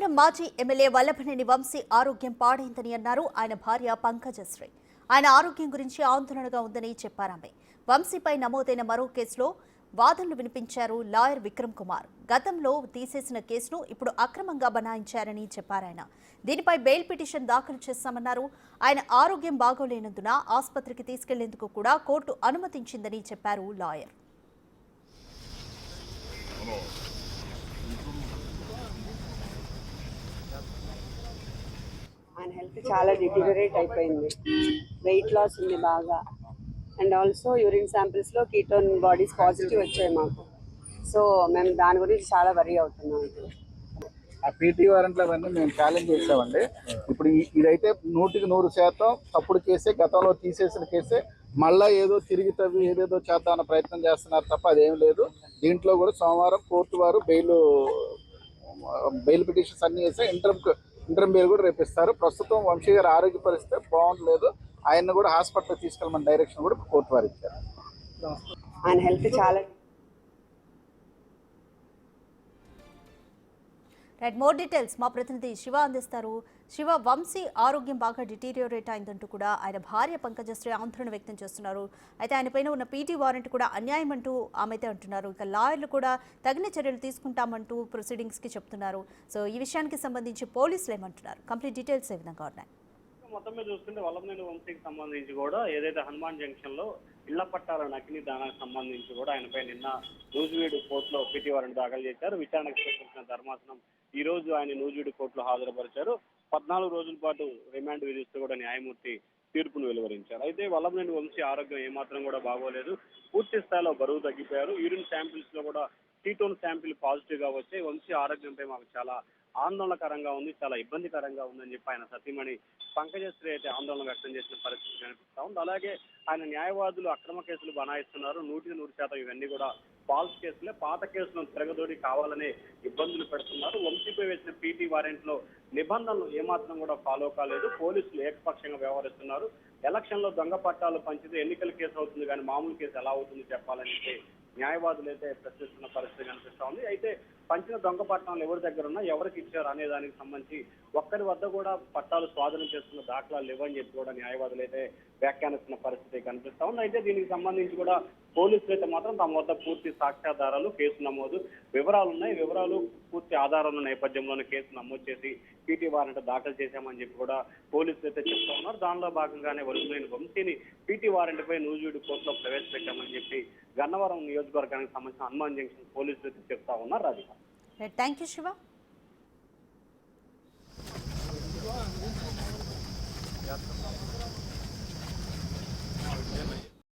సోమవారం మాజీ ఎమ్మెల్యే వల్లభనేని వంశీ ఆరోగ్యం పాడైందని అన్నారు ఆయన భార్య పంకజశ్రీ. ఆయన ఆరోగ్యం గురించి ఆందోళనగా ఉందని చెప్పారామె. వంశీపై నమోదైన మరో కేసులో వాదనలు వినిపించారు లాయర్ విక్రమ్ కుమార్. గతంలో తీసేసిన కేసును ఇప్పుడు అక్రమంగా బనాయించారని చెప్పారాయన. దీనిపై బెయిల్ పిటిషన్ దాఖలు చేశామన్నారు. ఆయన ఆరోగ్యం బాగోలేనందున ఆసుపత్రికి తీసుకెళ్లేందుకు కూడా కోర్టు అనుమతించిందని చెప్పారు లాయర్. ఆయన హెల్త్ చాలా డిటీరియరేట్ అయిపోయింది. వెయిట్ లాస్ ఉంది బాగా. అండ్ ఆల్సో యూరిన్ శాంపిల్స్లో కీటోన్ బాడీస్ పాజిటివ్ వచ్చాయి మాకు. సో మేము దాని గురించి చాలా వరీ అవుతున్నాం. ఆ పీటీ వారెంట్లు అవన్నీ మేము ఛాలెంజ్ చేసామండి. ఇప్పుడు ఇదైతే 100% తప్పుడు కేసే, గతంలో తీసేసిన కేసే. మళ్ళీ ఏదో తిరిగి తవ్వి ఏదేదో చేద్దామన్న ప్రయత్నం చేస్తున్నారు తప్ప అదేం లేదు. దీంట్లో కూడా సోమవారం కోర్టు వారు బెయిల్ పిటిషన్స్ అన్ని వేస్తే ఇంటర్మ్ బెయిల్ కూడా రేపిస్తారు. ప్రస్తుతం వంశీ గారి ఆరోగ్య పరిస్థితి బాగుండలేదు. ఆయన్ని కూడా హాస్పిటల్ తీసుకెళ్ళమని డైరెక్షన్ కూడా కోర్టు వారు ఇచ్చారు. ఆయన హెల్త్ చాలా మోర్ డీటెయిల్స్ మా ప్రతినిధి శివ అందిస్తారు. శివ, వంశీ ఆరోగ్యం బాగా డిటీరియోరేట్ అయిందంటూ కూడా ఆయన భార్య పంకజశ్రీ ఆందోళన వ్యక్తం చేస్తున్నారు. అయితే ఆయన పైన ఉన్న పీటీ వారెంట్ కూడా అన్యాయం అంటూ ఆమె అయితే అంటున్నారు. ఇక లాయర్లు కూడా తగిన చర్యలు తీసుకుంటామంటూ ప్రొసీడింగ్స్కి చెప్తున్నారు. సో ఈ విషయానికి సంబంధించి పోలీసులు ఏమంటున్నారు? కంప్లీట్ డీటెయిల్స్ ఏ విధంగా ఉన్నాయి? మొత్తం మీద చూస్తుంటే వల్లభనేని వంశీకి సంబంధించి కూడా ఏదైతే హనుమాన్ జంక్షన్ లో ఇళ్ల పట్టాల నకిలీ దానానికి సంబంధించి కూడా ఆయనపై నిన్న నూజివీడు కోర్టులో పీటీ వారెంట్ దాఖలు చేశారు. విచారణకు స్వీకరించిన ధర్మాసనం ఈ రోజు ఆయన నూజివీడు కోర్టులో హాజరుపరిచారు. 14 రోజుల పాటు రిమాండ్ విధిస్తూ కూడా న్యాయమూర్తి తీర్పును వెలువరించారు. అయితే వల్లభనేని వంశీ ఆరోగ్యం ఏమాత్రం కూడా బాగోలేదు. పూర్తి స్థాయిలో బరువు తగ్గిపోయారు. యూరిన్ శాంపిల్స్ లో కూడా కీటోన్ శాంపిల్ పాజిటివ్ గా వచ్చాయి. వంశీ ఆరోగ్యంపై మాకు చాలా ఆందోళనకరంగా ఉంది, చాలా ఇబ్బందికరంగా ఉందని చెప్పి ఆయన సతీమణి పంకజశ్రీ అయితే ఆందోళన వ్యక్తం చేసిన పరిస్థితి కనిపిస్తా ఉంది. అలాగే ఆయన న్యాయవాదులు అక్రమ కేసులు బనాయిస్తున్నారు. 100% ఇవన్నీ కూడా ఫాల్స్ కేసులే, పాత కేసులను తిరగదోడి కావాలనే ఇబ్బందులు పెడుతున్నారు. వంశీపై వేసిన పీటీ వారెంట్ లో నిబంధనలు ఏమాత్రం కూడా ఫాలో కాలేదు. పోలీసులు ఏకపక్షంగా వ్యవహరిస్తున్నారు. ఎలక్షన్ లో దొంగ పట్టాలు పంచితే ఎన్నికల కేసు అవుతుంది కానీ మామూలు కేసు ఎలా అవుతుంది చెప్పాలని చెప్పి న్యాయవాదులు అయితే ప్రశ్నిస్తున్న పరిస్థితి కనిపిస్తా ఉంది. అయితే పంచిన దొంగ పట్టాలు ఎవరి దగ్గర ఉన్నా, ఎవరికి ఇచ్చారు అనే దానికి సంబంధించి ఒక్కరి వద్ద కూడా పట్టాలు స్వాధీనం చేసుకున్న దాఖలాలు లేవని చెప్పి కూడా న్యాయవాదులు అయితే వ్యాఖ్యానిస్తున్న పరిస్థితి కనిపిస్తా ఉంది. అయితే దీనికి సంబంధించి కూడా పోలీసులు అయితే మాత్రం తమ వద్ద పూర్తి సాక్ష్యాధారాలు, కేసు నమోదు వివరాలు ఉన్నాయి. వివరాలు పూర్తి ఆధారాల నేపథ్యంలోనే కేసు నమోదు చేసి పీటీ వారెంట్ దాఖలు చేశామని చెప్పి కూడా పోలీసులు అయితే చెప్తా ఉన్నారు. దానిలో భాగంగానే వల్లభనేని వంశీని పీటీ వారెంట్ పై నూజివీడు కోర్టులో ప్రవేశపెట్టామని చెప్పి గన్నవరం నియోజకవర్గానికి సంబంధించిన హనుమాన్ జంక్షన్ పోలీసులు అయితే చెప్తా ఉన్నారు. Radhika, thank you Shiva.